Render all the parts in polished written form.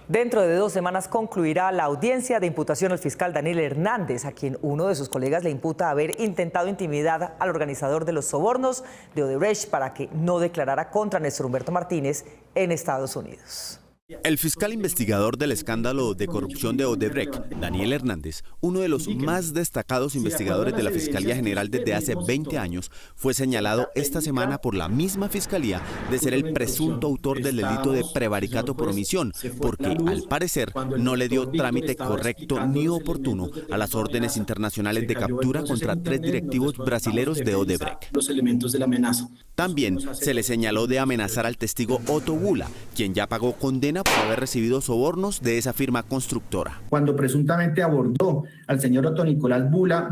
Dentro de 2 semanas concluirá la audiencia de imputación al fiscal Daniel Hernández, a quien uno de sus colegas le imputa haber intentado intimidar al organizador de los sobornos de Odebrecht para que no declarara contra Néstor Humberto Martínez en Estados Unidos. El fiscal investigador del escándalo de corrupción de Odebrecht, Daniel Hernández, uno de los más destacados investigadores de la Fiscalía General desde hace 20 años, fue señalado esta semana por la misma Fiscalía de ser el presunto autor del delito de prevaricato por omisión, porque al parecer no le dio trámite correcto ni oportuno a las órdenes internacionales de captura contra 3 directivos brasileros de Odebrecht. Los elementos de la amenaza. También se le señaló de amenazar al testigo Otto Bula, quien ya pagó condena por haber recibido sobornos de esa firma constructora. Cuando presuntamente abordó al señor Otto Nicolás Bula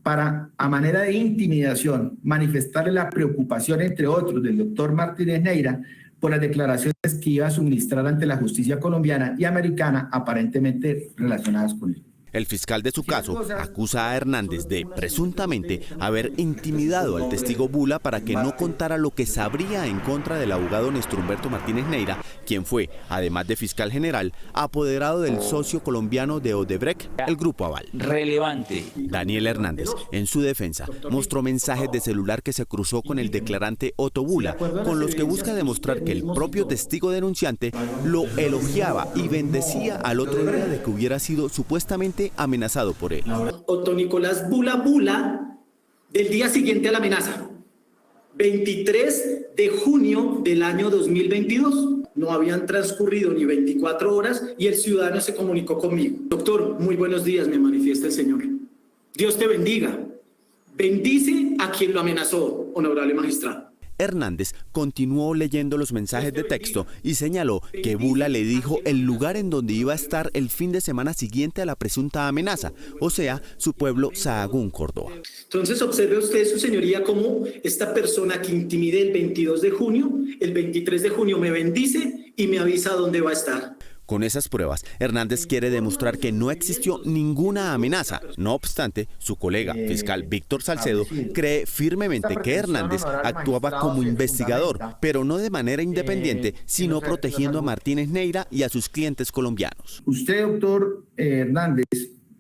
para, a manera de intimidación, manifestarle la preocupación, entre otros, del doctor Martínez Neira por las declaraciones que iba a suministrar ante la justicia colombiana y americana, aparentemente relacionadas con él. El fiscal de su caso acusa a Hernández de, presuntamente, haber intimidado al testigo Bula para que no contara lo que sabría en contra del abogado Néstor Humberto Martínez Neira, quien fue, además de fiscal general, apoderado del socio colombiano de Odebrecht, el Grupo Aval. Relevante. Daniel Hernández, en su defensa, mostró mensajes de celular que se cruzó con el declarante Otto Bula, con los que busca demostrar que el propio testigo denunciante lo elogiaba y bendecía al otro día de que hubiera sido supuestamente amenazado por él. Otto Nicolás Bula, del día siguiente a la amenaza, 23 de junio del año 2022. No habían transcurrido ni 24 horas y el ciudadano se comunicó conmigo. Doctor, muy buenos días, me manifiesta el señor. Dios te bendiga. Bendice a quien lo amenazó, honorable magistrado. Hernández continuó leyendo los mensajes de texto y señaló que Bula le dijo el lugar en donde iba a estar el fin de semana siguiente a la presunta amenaza, o sea, su pueblo Sahagún, Córdoba. Entonces observe usted, su señoría, cómo esta persona que intimide el 22 de junio, el 23 de junio me bendice y me avisa dónde va a estar. Con esas pruebas, Hernández quiere demostrar que no existió ninguna amenaza. No obstante, su colega, fiscal Víctor Salcedo, cree firmemente que Hernández actuaba como investigador, pero no de manera independiente, sino protegiendo a Martínez Neira y a sus clientes colombianos. Usted, doctor Hernández,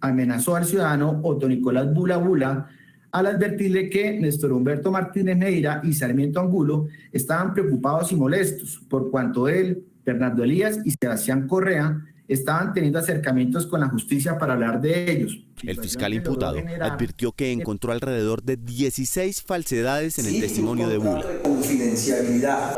amenazó al ciudadano Otto Nicolás Bula al advertirle que Néstor Humberto Martínez Neira y Sarmiento Angulo estaban preocupados y molestos por cuanto él, Bernardo Elías y Sebastián Correa estaban teniendo acercamientos con la justicia para hablar de ellos. El fiscal imputado advirtió que encontró alrededor de 16 falsedades en el testimonio de Bula.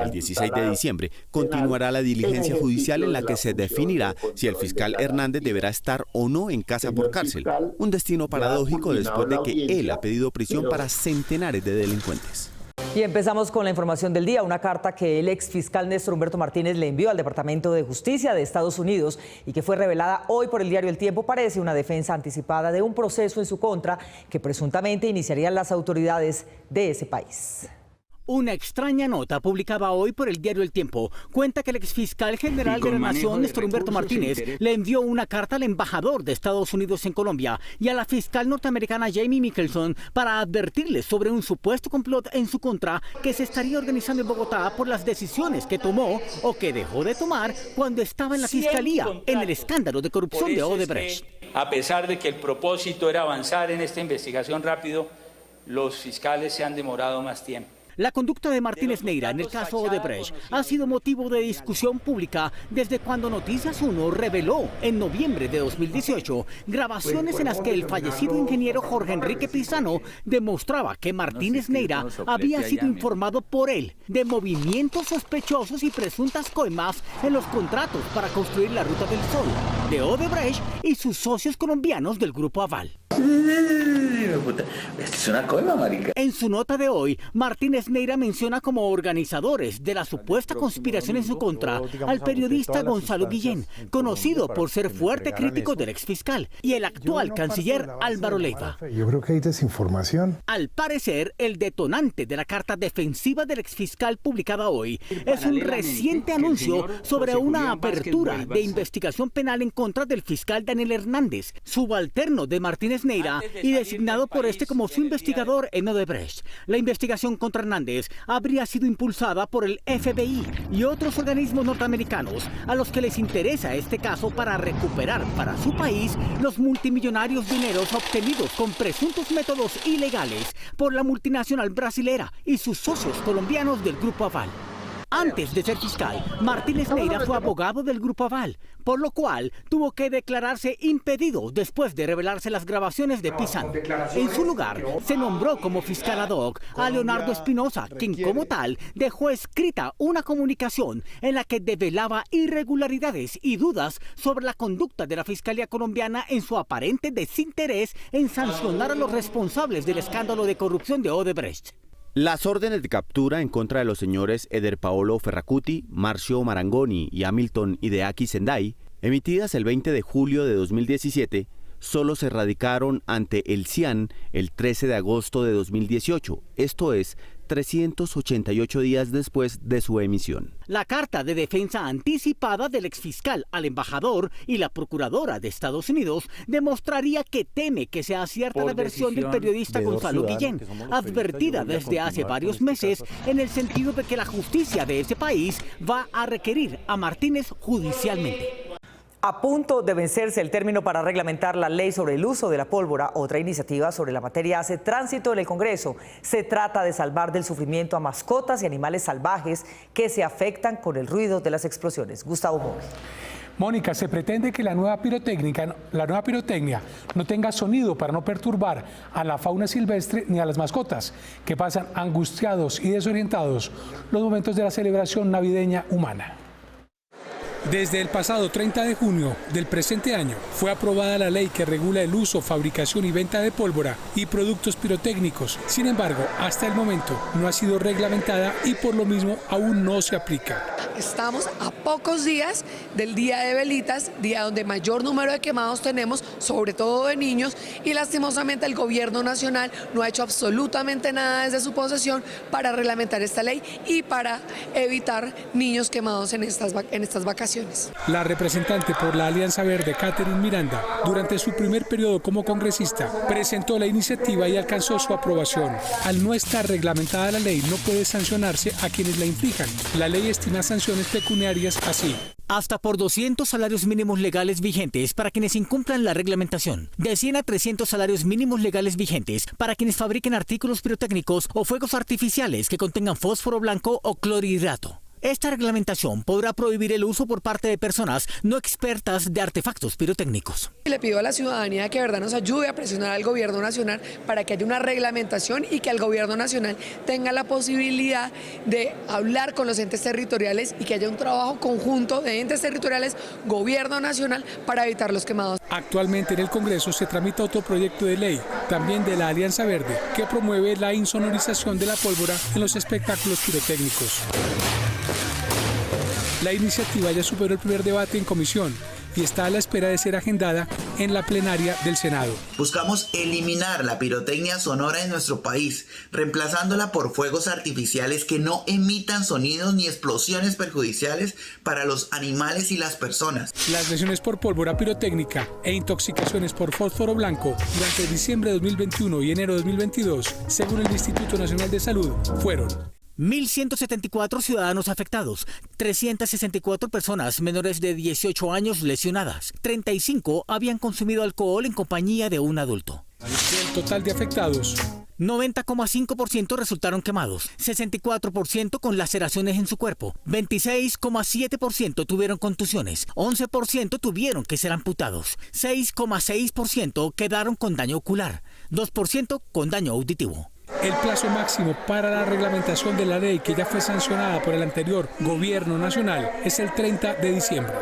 El 16 de diciembre continuará la diligencia judicial en la que se definirá si el fiscal Hernández deberá estar o no en casa por cárcel. Un destino paradójico después de que él ha pedido prisión para centenares de delincuentes. Y empezamos con la información del día, una carta que el exfiscal Néstor Humberto Martínez le envió al Departamento de Justicia de Estados Unidos y que fue revelada hoy por el diario El Tiempo parece una defensa anticipada de un proceso en su contra que presuntamente iniciarían las autoridades de ese país. Una extraña nota publicada hoy por el diario El Tiempo cuenta que el exfiscal general de la Nación, Néstor Humberto Martínez, le envió una carta al embajador de Estados Unidos en Colombia y a la fiscal norteamericana Jamie Michelson para advertirles sobre un supuesto complot en su contra que se estaría organizando en Bogotá por las decisiones que tomó o que dejó de tomar cuando estaba en la fiscalía en el escándalo de corrupción de Odebrecht. A pesar de que el propósito era avanzar en esta investigación rápido, los fiscales se han demorado más tiempo. La conducta de Martínez Neira en el caso Odebrecht ha sido motivo de discusión pública desde cuando Noticias 1 reveló en noviembre de 2018 grabaciones en las que el fallecido ingeniero Jorge Enrique Pizano demostraba que Martínez Neira había sido informado por él de movimientos sospechosos y presuntas coimas en los contratos para construir la Ruta del Sol de Odebrecht y sus socios colombianos del Grupo Aval. Es una coima, marica. En su nota de hoy, Martínez Neira menciona como organizadores de la supuesta conspiración en su contra al periodista Gonzalo Guillén, conocido por ser fuerte crítico del exfiscal, y el actual canciller Álvaro Leiva. Yo creo que hay desinformación. Al parecer, el detonante de la carta defensiva del exfiscal publicada hoy es un reciente anuncio sobre una apertura de investigación penal en contra del fiscal Daniel Hernández, subalterno de Martínez Neira y designado por este como su investigador en Odebrecht. La investigación contra Hernández Hernández habría sido impulsada por el FBI y otros organismos norteamericanos a los que les interesa este caso para recuperar para su país los multimillonarios dineros obtenidos con presuntos métodos ilegales por la multinacional brasilera y sus socios colombianos del Grupo Aval. Antes de ser fiscal, Martínez Neira fue abogado del Grupo Aval, por lo cual tuvo que declararse impedido después de revelarse las grabaciones de Pizano. En su lugar, se nombró como fiscal ad hoc a Leonardo Espinosa, quien como tal dejó escrita una comunicación en la que develaba irregularidades y dudas sobre la conducta de la Fiscalía colombiana en su aparente desinterés en sancionar a los responsables del escándalo de corrupción de Odebrecht. Las órdenes de captura en contra de los señores Eder Paolo Ferracuti, Marcio Marangoni y Hamilton Hideaki Sendai, emitidas el 20 de julio de 2017, solo se radicaron ante el CIAN el 13 de agosto de 2018, esto es, 388 días después de su emisión. La carta de defensa anticipada del exfiscal al embajador y la procuradora de Estados Unidos demostraría que teme que sea cierta la versión del periodista Gonzalo Guillén, advertida desde hace varios meses en el sentido de que la justicia de ese país va a requerir a Martínez judicialmente. A punto de vencerse el término para reglamentar la ley sobre el uso de la pólvora, otra iniciativa sobre la materia hace tránsito en el Congreso. Se trata de salvar del sufrimiento a mascotas y animales salvajes que se afectan con el ruido de las explosiones. Gustavo Mori. Mónica, se pretende que la nueva pirotecnia no tenga sonido para no perturbar a la fauna silvestre ni a las mascotas, que pasan angustiados y desorientados los momentos de la celebración navideña humana. Desde el pasado 30 de junio del presente año fue aprobada la ley que regula el uso, fabricación y venta de pólvora y productos pirotécnicos. Sin embargo, hasta el momento no ha sido reglamentada y por lo mismo aún no se aplica. Estamos a pocos días del Día de Velitas, día donde mayor número de quemados tenemos, sobre todo de niños, y lastimosamente el gobierno nacional no ha hecho absolutamente nada desde su posesión para reglamentar esta ley y para evitar niños quemados en estas vacaciones. La representante por la Alianza Verde, Catherine Miranda, durante su primer periodo como congresista, presentó la iniciativa y alcanzó su aprobación. Al no estar reglamentada la ley, no puede sancionarse a quienes la inflijan. La ley estima sanciones pecuniarias así: hasta por 200 salarios mínimos legales vigentes para quienes incumplan la reglamentación, de 100 a 300 salarios mínimos legales vigentes para quienes fabriquen artículos pirotécnicos o fuegos artificiales que contengan fósforo blanco o clorhidrato. Esta reglamentación podrá prohibir el uso por parte de personas no expertas de artefactos pirotécnicos. Le pido a la ciudadanía que de verdad nos ayude a presionar al gobierno nacional para que haya una reglamentación y que el gobierno nacional tenga la posibilidad de hablar con los entes territoriales y que haya un trabajo conjunto de entes territoriales, gobierno nacional, para evitar los quemados. Actualmente en el Congreso se tramita otro proyecto de ley, también de la Alianza Verde, que promueve la insonorización de la pólvora en los espectáculos pirotécnicos. La iniciativa ya superó el primer debate en comisión y está a la espera de ser agendada en la plenaria del Senado. Buscamos eliminar la pirotecnia sonora en nuestro país, reemplazándola por fuegos artificiales que no emitan sonidos ni explosiones perjudiciales para los animales y las personas. Las lesiones por pólvora pirotécnica e intoxicaciones por fósforo blanco durante diciembre de 2021 y enero de 2022, según el Instituto Nacional de Salud, fueron 1.174 ciudadanos afectados, 364 personas menores de 18 años lesionadas, 35 habían consumido alcohol en compañía de un adulto. El total de afectados: 90,5% resultaron quemados, 64% con laceraciones en su cuerpo, 26,7% tuvieron contusiones, 11% tuvieron que ser amputados, 6,6% quedaron con daño ocular, 2% con daño auditivo. El plazo máximo para la reglamentación de la ley, que ya fue sancionada por el anterior gobierno nacional, es el 30 de diciembre.